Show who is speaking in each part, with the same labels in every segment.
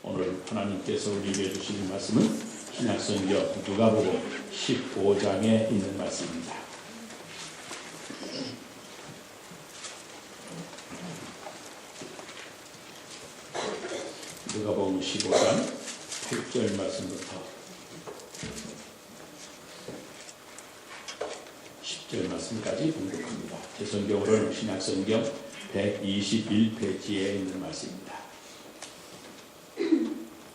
Speaker 1: 오늘 하나님께서 우리에게 주시는 말씀은 신약성경 누가복음 15장에 있는 말씀입니다. 누가복음 15장 8절 말씀부터 10절 말씀까지 봉독합니다. 제 성경으로는 신약성경 121페이지에 있는 말씀입니다.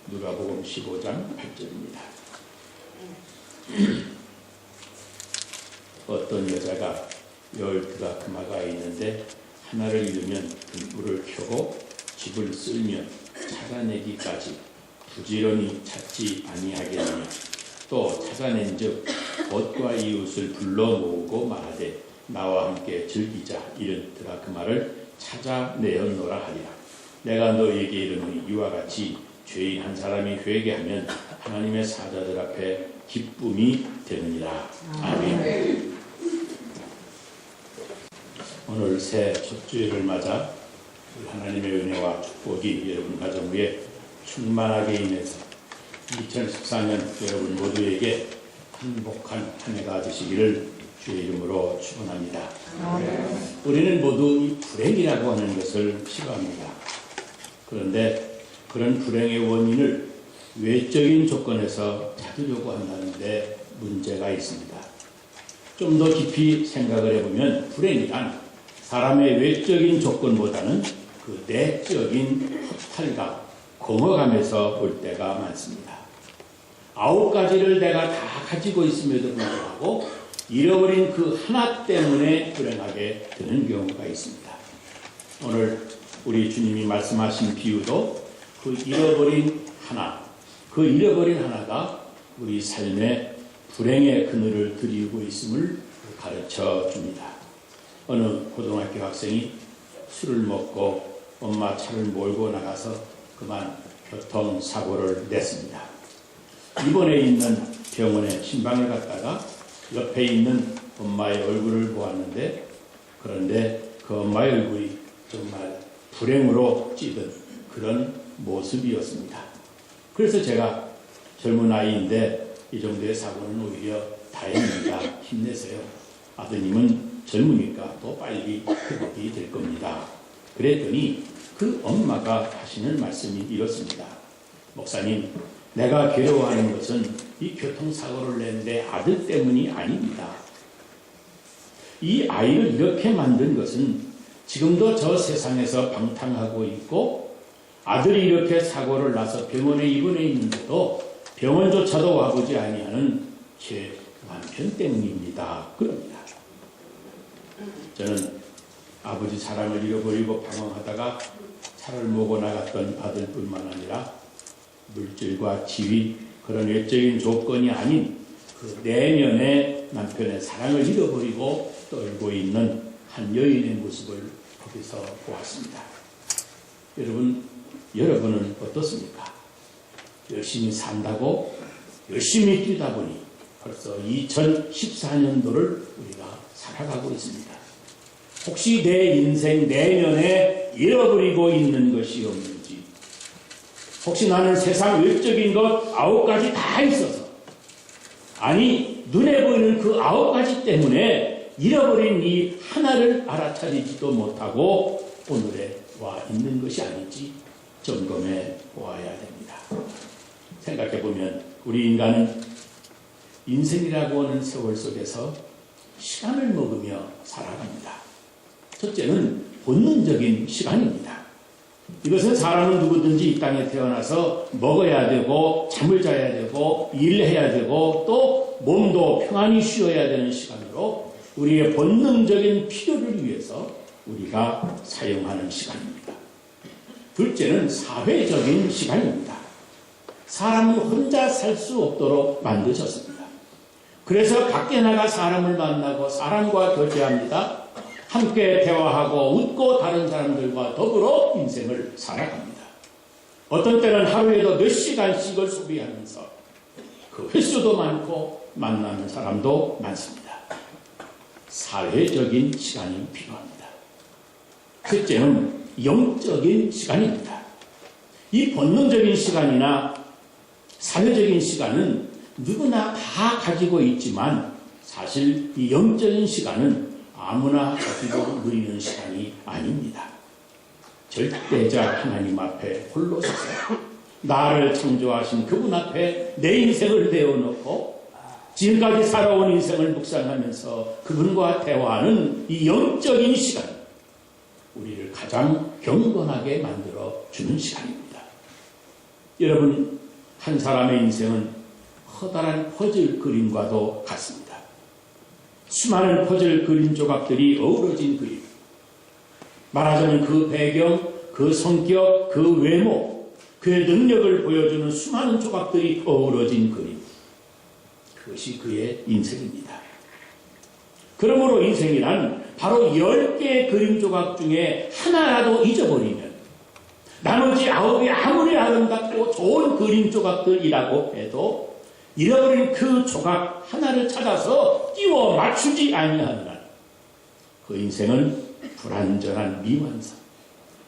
Speaker 1: 누가복음 15장 8절입니다. 어떤 여자가 12다크마가 있는데 하나를 잃으면 등불을 켜고 집을 쓸며 찾아내기까지 부지런히 찾지 아니하겠느냐. 또 찾아낸즉 벗과 이웃을 불러 모으고 말하되 나와 함께 즐기자. 이른 드라크마를 찾아내었노라 하리라. 내가 너에게 이르노니 이와 같이 죄인 한 사람이 회개하면 하나님의 사자들 앞에 기쁨이 되느니라. 아멘. 오늘 새 첫 주일을 맞아 하나님의 은혜와 축복이 여러분 가정 위에 충만하게 임해서 2014년 여러분 모두에게 행복한 한 해가 되시기를 주의 이름으로 축원합니다. 우리는 모두 이 불행이라고 하는 것을 싫어합니다. 그런데 그런 불행의 원인을 외적인 조건에서 찾으려고 한다는데 문제가 있습니다. 좀 더 깊이 생각을 해보면 불행이란 사람의 외적인 조건보다는 그 내적인 허탈감, 공허감에서 올 때가 많습니다. 9가지를 내가 다 가지고 있음에도 불구하고 잃어버린 그 하나 때문에 불행하게 되는 경우가 있습니다. 오늘 우리 주님이 말씀하신 비유도 그 잃어버린 하나가 우리 삶의 불행의 그늘을 드리고 있음을 가르쳐 줍니다. 어느 고등학교 학생이 술을 먹고 엄마 차를 몰고 나가서 그만 교통사고를 냈습니다. 입원해 있는 병원에 신방을 갔다가 옆에 있는 엄마의 얼굴을 보았는데, 그런데 그 엄마의 얼굴이 정말 불행으로 찌든 그런 모습이었습니다. 그래서 제가 젊은 아이인데 이 정도의 사고는 오히려 다행입니다. 힘내세요. 아드님은 젊으니까 또 빨리 회복이 될 겁니다. 그랬더니 그 엄마가 하시는 말씀이 이렇습니다. 목사님, 내가 괴로워하는 것은 이 교통사고를 낸 내 아들 때문이 아닙니다. 이 아이를 이렇게 만든 것은 지금도 저 세상에서 방탕하고 있고 아들이 이렇게 사고를 나서 병원에 입원해 있는데도 병원조차도 와보지 아니하는 제 남편 때문입니다. 그럽니다. 저는 아버지 사랑을 잃어버리고 방황하다가 차를 몰고 나갔던 아들뿐만 아니라 물질과 지위, 그런 외적인 조건이 아닌 그 내면의 남편의 사랑을 잃어버리고 떨고 있는 한 여인의 모습을 거기서 보았습니다. 여러분은 어떻습니까? 열심히 산다고 열심히 뛰다 보니 벌써 2014년도를 우리가 살아가고 있습니다. 혹시 내 인생 내면에 잃어버리고 있는 것이 없는지, 혹시 나는 세상 외적인 것 9가지 다 있어서, 아니 눈에 보이는 그 9가지 때문에 잃어버린 이 하나를 알아차리지도 못하고 오늘에 와 있는 것이 아닌지 점검해 보아야 됩니다. 생각해보면 우리 인간은 인생이라고 하는 세월 속에서 시간을 먹으며 살아갑니다. 첫째는 본능적인 시간입니다. 이것은 사람은 누구든지 이 땅에 태어나서 먹어야 되고 잠을 자야 되고 일해야 되고 또 몸도 평안히 쉬어야 되는 시간으로 우리의 본능적인 필요를 위해서 우리가 사용하는 시간입니다. 둘째는 사회적인 시간입니다. 사람은 혼자 살 수 없도록 만드셨습니다. 그래서 밖에 나가 사람을 만나고 사람과 교제합니다. 함께 대화하고 웃고 다른 사람들과 더불어 인생을 살아갑니다. 어떤 때는 하루에도 몇 시간씩을 소비하면서 그 횟수도 많고 만나는 사람도 많습니다. 사회적인 시간이 필요합니다. 셋째는 영적인 시간입니다. 이 본능적인 시간이나 사회적인 시간은 누구나 다 가지고 있지만 사실 이 영적인 시간은 아무나 가지고 누리는 시간이 아닙니다. 절대자 하나님 앞에 홀로 서서 나를 창조하신 그분 앞에 내 인생을 내어놓고 지금까지 살아온 인생을 묵상하면서 그분과 대화하는 이 영적인 시간, 우리를 가장 경건하게 만들어 주는 시간입니다. 여러분, 한 사람의 인생은 커다란 퍼즐 그림과도 같습니다. 수많은 퍼즐 그림 조각들이 어우러진 그림. 말하자면 그 배경, 그 성격, 그 외모, 그의 능력을 보여주는 수많은 조각들이 어우러진 그림. 그것이 그의 인생입니다. 그러므로 인생이란 바로 10개의 그림 조각 중에 하나라도 잊어버리면 나머지 9이 아무리 아름답고 좋은 그림 조각들이라고 해도 잃어버린 그 조각 하나를 찾아서 끼워 맞추지 아니하는 한 그 인생은 불완전한 미완성,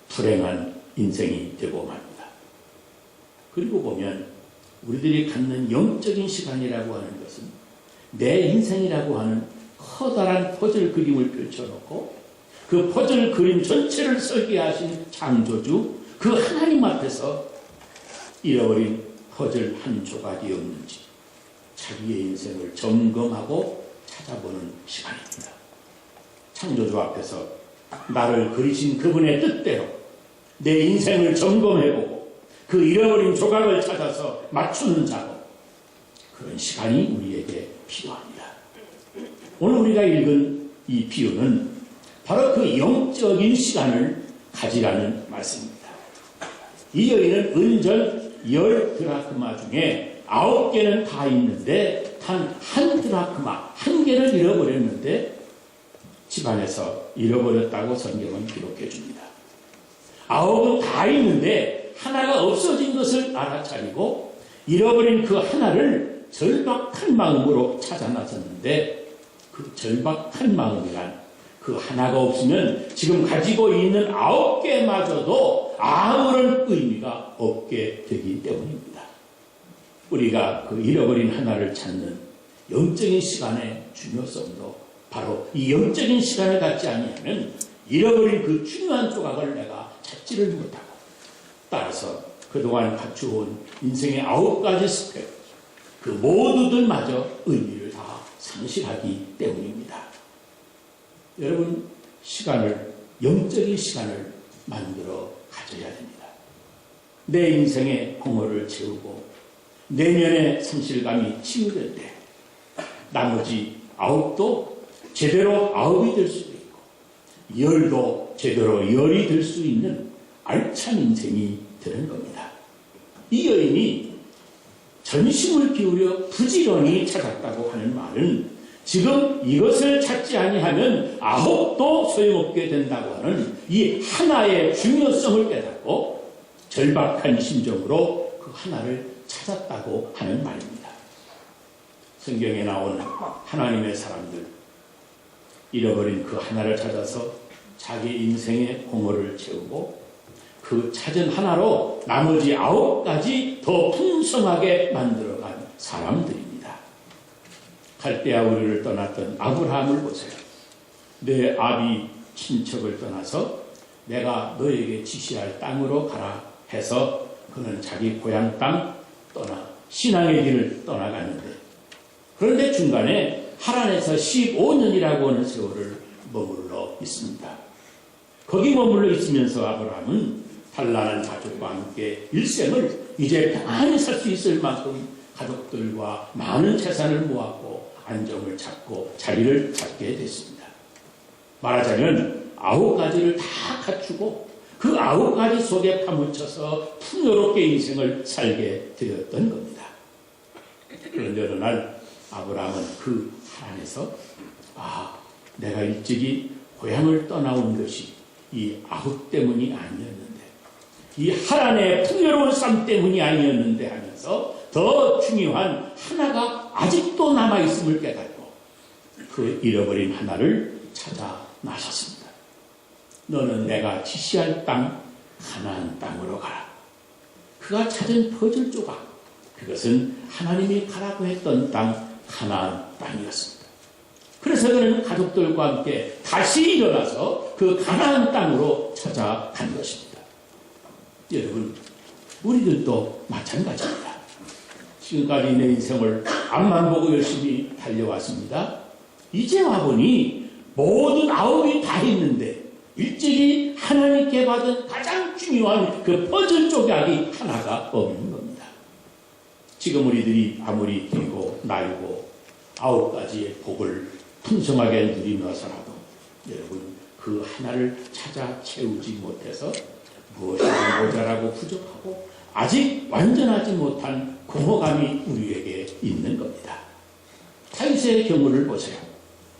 Speaker 1: 불행한 인생이 되고 맙니다. 그리고 보면 우리들이 갖는 영적인 시간이라고 하는 것은 내 인생이라고 하는 커다란 퍼즐 그림을 펼쳐놓고 그 퍼즐 그림 전체를 설계하신 창조주 그 하나님 앞에서 잃어버린 퍼즐 한 조각이 없는지 자기의 인생을 점검하고 찾아보는 시간입니다. 창조주 앞에서 나를 그리신 그분의 뜻대로 내 인생을 점검해보고 그 잃어버린 조각을 찾아서 맞추는 작업, 그런 시간이 우리에게 필요합니다. 오늘 우리가 읽은 이 비유는 바로 그 영적인 시간을 가지라는 말씀입니다. 이 여인은 은전 10드라크마 중에 9개는 다 있는데 단 한 드라크마, 1개를 잃어버렸는데 집안에서 잃어버렸다고 성경은 기록해 줍니다. 9은 다 있는데 하나가 없어진 것을 알아차리고 잃어버린 그 하나를 절박한 마음으로 찾아 나섰는데 그 절박한 마음이란 그 하나가 없으면 지금 가지고 있는 9개마저도 아무런 의미가 없게 되기 때문입니다. 우리가 그 잃어버린 하나를 찾는 영적인 시간의 중요성도 바로 이 영적인 시간을 갖지 아니하면 잃어버린 그 중요한 조각을 내가 찾지를 못하고 따라서 그동안 갖추어온 인생의 9가지 스펙 그 모두들마저 의미를 다 상실하기 때문입니다. 여러분, 시간을, 영적인 시간을 만들어 가져야 됩니다. 내 인생의 공허를 채우고 내면의 상실감이 치유될 때 나머지 9도 제대로 9이 될 수도 있고 10도 제대로 10이 될 수 있는 알찬 인생이 되는 겁니다. 이 여인이 전심을 기울여 부지런히 찾았다고 하는 말은 지금 이것을 찾지 아니하면 9도 소용없게 된다고 하는 이 하나의 중요성을 깨닫고 절박한 심정으로 그 하나를 찾았다고 하는 말입니다. 성경에 나오는 하나님의 사람들, 잃어버린 그 하나를 찾아서 자기 인생의 공허를 채우고 그 찾은 하나로 나머지 9가지 더 풍성하게 만들어간 사람들입니다. 갈대아 우르를 떠났던 아브라함을 보세요. 내 아비 친척을 떠나서 내가 너에게 지시할 땅으로 가라 해서 그는 자기 고향 땅 떠나 신앙의 길을 떠나갔는데 그런데 중간에 하란에서 15년이라고 하는 세월을 머물러 있습니다. 거기 머물러 있으면서 아브라함은 단란한 가족과 함께 일생을 이제 편안히 살 수 있을 만큼 가족들과 많은 재산을 모았고 안정을 찾고 자리를 찾게 됐습니다. 말하자면 9가지를 다 갖추고 그 9가지 속에 파묻혀서 풍요롭게 인생을 살게 되었던 겁니다. 그런데 어느 날 아브라함은 그 하란에서 내가 일찍이 고향을 떠나온 것이 이 9 때문이 아니었는데 이 하란의 풍요로운 삶 때문이 아니었는데 하면서 더 중요한 하나가 아직도 남아있음을 깨닫고 그 잃어버린 하나를 찾아 나섰습니다. 너는 내가 지시할 땅 가나안 땅으로 가라. 그가 찾은 퍼즐 조각, 그것은 하나님이 가라고 했던 땅 가나안 땅이었습니다. 그래서 그는 가족들과 함께 다시 일어나서 그 가나안 땅으로 찾아간 것입니다. 여러분, 우리들도 마찬가지입니다. 지금까지 내 인생을 앞만 보고 열심히 달려왔습니다. 이제 와보니 모든 아홉이 다 있는데 일찍이 하나님께 받은 가장 중요한 그 퍼즐 조각이 하나가 없는 겁니다. 지금 우리들이 아무리 길고 나이고 9가지의 복을 풍성하게 누리면서라도 여러분 그 하나를 찾아 채우지 못해서 무엇이든 모자라고 부족하고 아직 완전하지 못한 공허감이 우리에게 있는 겁니다. 다윗의 경우를 보세요.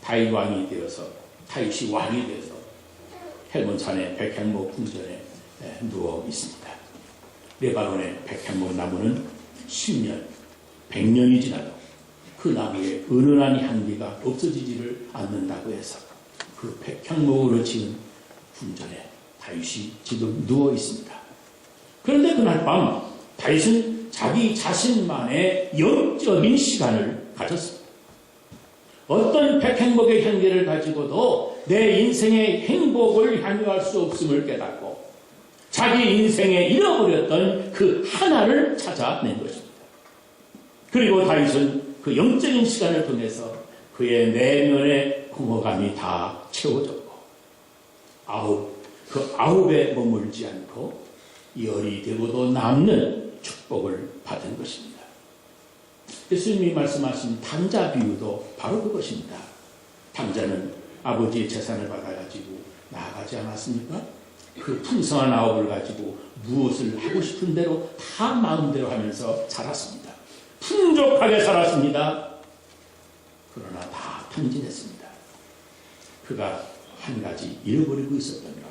Speaker 1: 다윗 왕이 되어서 다윗이 왕이 되어서 헬몬산의 백향목 궁전에 누워 있습니다. 레바논의 백향목 나무는 10년, 100년이 지나도 그 나무의 은은한 향기가 없어지지를 않는다고 해서 그 백향목으로 지은 궁전에 다윗이 지금 누워 있습니다. 그런데 그날 밤 다윗은 자기 자신만의 영적인 시간을 가졌습니다. 어떤 백향목의 향기를 가지고도 내 인생의 행복을 향유할 수 없음을 깨닫고 자기 인생에 잃어버렸던 그 하나를 찾아낸 것입니다. 그리고 다윗은 그 영적인 시간을 통해서 그의 내면의 공허감이 다 채워졌고 그 아홉에 머물지 않고 열이 되고도 남는 축복을 받은 것입니다. 예수님이 말씀하신 탕자 비유도 바로 그것입니다. 탕자는 아버지의 재산을 받아가지고 나아가지 않았습니까? 그 풍성한 아홉을 가지고 무엇을 하고 싶은 대로 다 마음대로 하면서 살았습니다. 풍족하게 살았습니다. 그러나 다 탕진했습니다. 그가 한 가지 잃어버리고 있었던 것.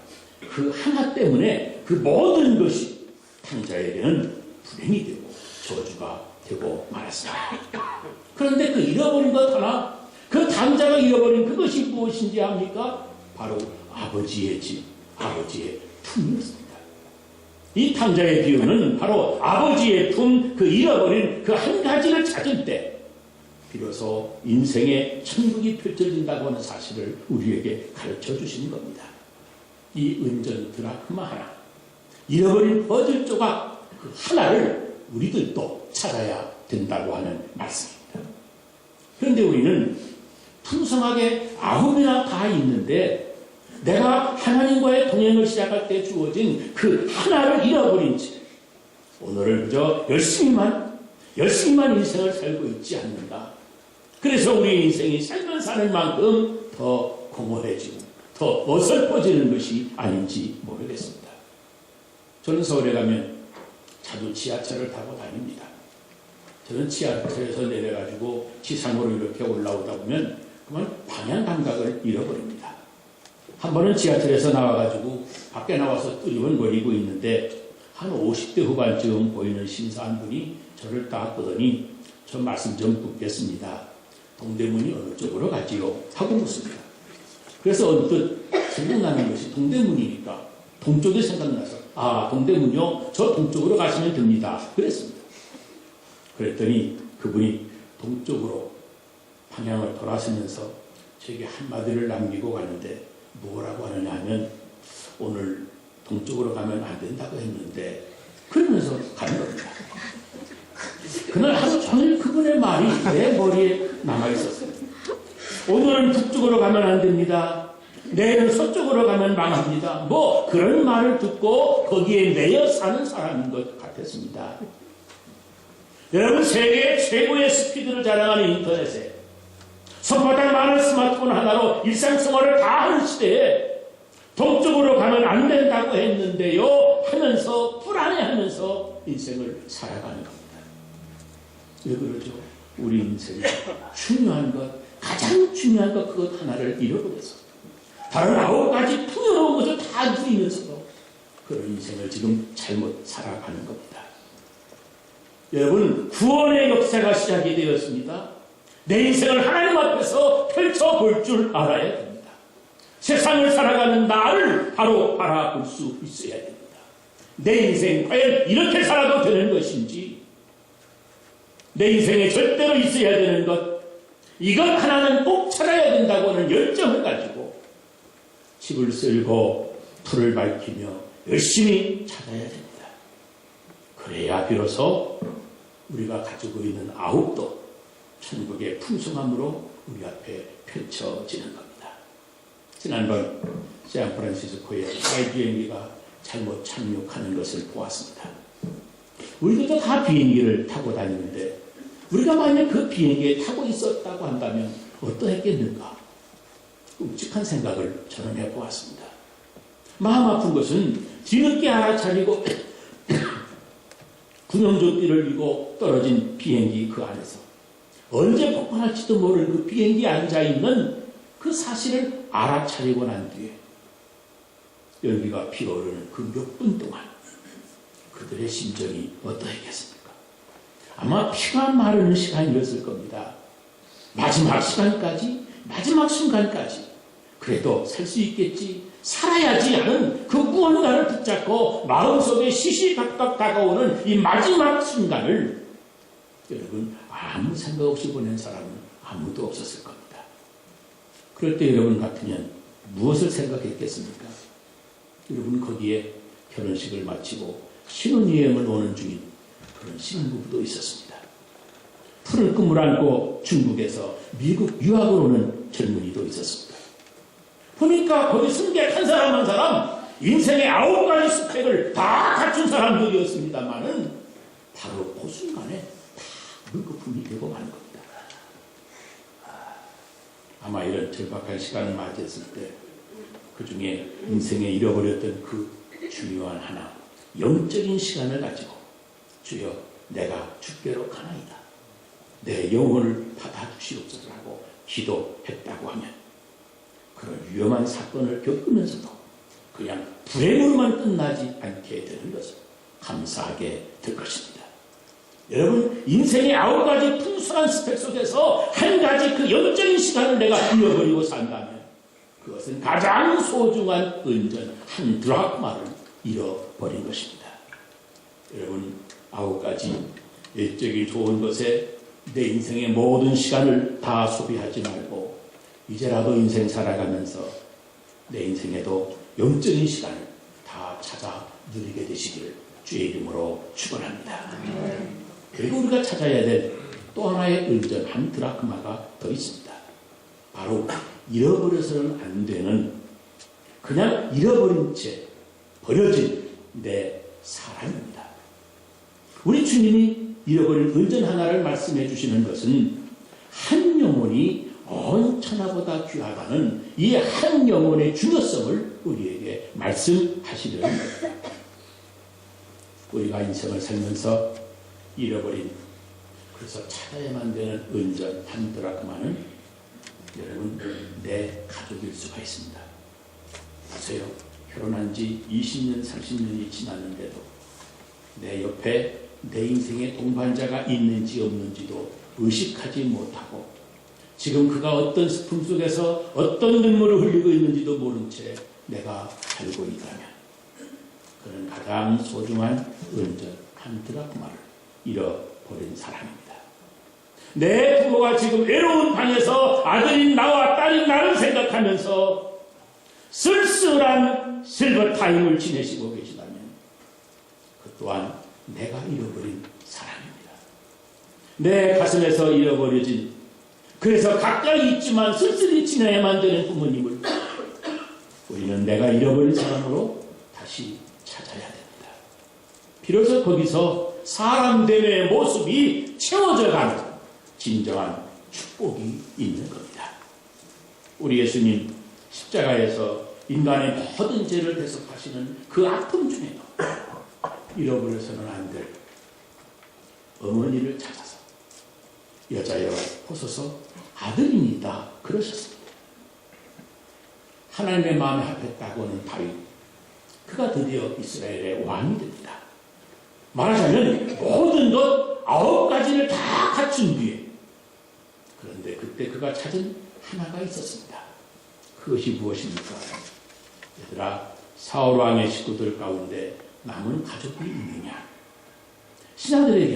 Speaker 1: 그 하나 때문에 그 모든 것이 탕자에게는 불행이 되고 저주가 되고 말았습니다. 그런데 그 잃어버린 것 하나, 그 탕자가 잃어버린 그것이 무엇인지 압니까? 바로 아버지의 집, 아버지의 품이었습니다. 이 탕자의 비유는 바로 아버지의 품, 그 잃어버린 그 한 가지를 찾을 때 비로소 인생의 천국이 펼쳐진다고 하는 사실을 우리에게 가르쳐 주시는 겁니다. 이 은전 드라크마 하나, 잃어버린 퍼즐 조각 그 하나를 우리들도 찾아야 된다고 하는 말씀입니다. 그런데 우리는 풍성하게 아홉이나 다 있는데 내가 하나님과의 동행을 시작할 때 주어진 그 하나를 잃어버린 채 오늘을 그저 열심히만 인생을 살고 있지 않는가. 그래서 우리의 인생이 살면 사는 만큼 더 공허해지고 더 어설퍼지는 것이 아닌지 모르겠습니다. 저는 서울에 가면 자주 지하철을 타고 다닙니다. 저는 지하철에서 내려가지고 지상으로 이렇게 올라오다 보면 그만 방향 감각을 잃어버립니다. 한 번은 지하철에서 나와가지고 밖에 나와서 뜨리번거리고 있는데 한 50대 후반쯤 보이는 신사 한 분이 저를 딱 보더니 저 말씀 좀 묻겠습니다. 동대문이 어느 쪽으로 가지요? 하고 묻습니다. 그래서 언뜻 생각나는 것이 동대문이니까 동쪽이 생각나서 동대문요? 저 동쪽으로 가시면 됩니다. 그랬습니다. 그랬더니 그분이 동쪽으로 방향을 돌아서면서 저에게 한마디를 남기고 가는데 뭐라고 하느냐 하면 오늘 동쪽으로 가면 안 된다고 했는데 그러면서 가는 겁니다. 그날 하루 종일 그분의 말이 내 머리에 남아있었어요. 오늘은 북쪽으로 가면 안 됩니다. 내일은 서쪽으로 가면 망합니다. 뭐 그런 말을 듣고 거기에 매여 사는 사람인 것 같았습니다. 여러분, 세계 최고의 스피드를 자랑하는 인터넷에 손바닥 많은 스마트폰 하나로 일상생활을 다 하는 시대에 동쪽으로 가면 안 된다고 했는데요 하면서 불안해하면서 인생을 살아가는 겁니다. 왜 그러죠? 우리 인생에 중요한 것, 가장 중요한 것 그것 하나를 잃어버려서 다른 9가지 풍요로운 것을 다 누리면서도 그런 인생을 지금 잘못 살아가는 겁니다. 여러분, 구원의 역사가 시작이 되었습니다. 내 인생을 하나님 앞에서 펼쳐볼 줄 알아야 됩니다. 세상을 살아가는 나를 바로 바라볼 수 있어야 됩니다. 내 인생 과연 이렇게 살아도 되는 것인지, 내 인생에 절대로 있어야 되는 것, 이것 하나는 꼭 찾아야 된다고 하는 열정을 가지고 집을 쓸고 불을 밝히며 열심히 찾아야 됩니다. 그래야 비로소 우리가 가지고 있는 아홉도 천국의 풍성함으로 우리 앞에 펼쳐지는 겁니다. 지난번 샌프란시스코에 스카이 비행기가 잘못 착륙하는 것을 보았습니다. 우리도 다 비행기를 타고 다니는데 우리가 만약 그 비행기에 타고 있었다고 한다면 어떠했겠는가? 끔찍한 생각을 저는 해보았습니다. 마음 아픈 것은 뒤늦게 알아차리고 구명조끼를 이고 떨어진 비행기 그 안에서 언제 폭발할지도 모를 그 비행기에 앉아있는 그 사실을 알아차리고 난 뒤에 열기가 피어오르는 그 몇 분 동안 그들의 심정이 어떠했겠습니까? 아마 피가 마르는 시간이었을 겁니다. 마지막 시간까지, 마지막 순간까지 그래도 살 수 있겠지, 살아야지 하는 그 무언가를 붙잡고 마음속에 시시각각 다가오는 이 마지막 순간을 여러분 아무 생각 없이 보낸 사람은 아무도 없었을 겁니다. 그럴 때 여러분 같으면 무엇을 생각했겠습니까? 여러분 거기에 결혼식을 마치고 신혼여행을 오는 중인 그런 신혼부부도 있었습니다. 푸른 꿈을 안고 중국에서 미국 유학을 오는 젊은이도 있었습니다. 보니까 거기 승객 한 사람 한 사람 인생의 9가지 스펙을 다 갖춘 사람들이었습니다만은 바로 그 순간에 다 물거품이 되고 마는 겁니다. 아마 이런 절박한 시간을 맞이했을 때 그 중에 인생에 잃어버렸던 그 중요한 하나, 영적인 시간을 가지고 주여 내가 주께로 가나이다, 내 영혼을 받아주시옵소서 하고 기도했다고 하면 그런 위험한 사건을 겪으면서도 그냥 불행으로만 끝나지 않게 되는 것을 감사하게 될 것입니다. 여러분 인생의 9가지 풍성한 스펙 속에서 한 가지 그 영적인 시간을 내가 잃어버리고 산다면 그것은 가장 소중한 은전 한 드라크마를 잃어버린 것입니다. 여러분 9가지 일적이 좋은 것에 내 인생의 모든 시간을 다 소비하지 말고 이제라도 인생 살아가면서 내 인생에도 영적인 시간을 다 찾아 누리게 되시기를 주의 이름으로 축원합니다. 그리고 우리가 찾아야 될 또 하나의 은전 한 드라크마가 더 있습니다. 바로 잃어버려서는 안 되는, 그냥 잃어버린 채 버려진 내 사랑입니다. 우리 주님이 잃어버린 은전 하나를 말씀해 주시는 것은 한 영혼이 온 천하보다 귀하다는 이 한 영혼의 중요성을 우리에게 말씀하시려는 겁니다. 우리가 인생을 살면서 잃어버린, 그래서 찾아야만 되는 은전 한 드라크마는 여러분 내 가족일 수가 있습니다. 보세요. 결혼한 지 20년, 30년이 지났는데도 내 옆에 내 인생의 동반자가 있는지 없는지도 의식하지 못하고 지금 그가 어떤 슬픔 속에서 어떤 눈물을 흘리고 있는지도 모른 채 내가 살고 있다면 그는 가장 소중한 은전 한 드라크마를 잃어버린 사람입니다. 내 부모가 지금 외로운 방에서 아들인 나와 딸인 나를 생각하면서 쓸쓸한 실버 타임을 지내시고 계시다면 그 또한 내가 잃어버린 사람입니다. 내 가슴에서 잃어버려진, 그래서 가까이 있지만 쓸쓸히 지내야만 되는 부모님을 우리는 내가 잃어버린 사람으로 다시 찾아야 됩니다. 비로소 거기서 사람됨의 모습이 채워져가는 진정한 축복이 있는 겁니다. 우리 예수님 십자가에서 인간의 모든 죄를 대속하시는 그 아픔 중에도 잃어버려서는 안 될 어머니를 찾아서 여자여 보소서 아들입니다 그러셨습니다. 하나님의 마음에 합했다고 하는 다윗, 그가 드디어 이스라엘의 왕이 됩니다. 말하자면 모든 것 9가지를 다 갖춘 뒤에, 그런데 그때 그가 찾은 하나가 있었습니다. 그것이 무엇입니까? 얘들아, 사울왕의 식구들 가운데 남은 가족이 있느냐? 신하들에게는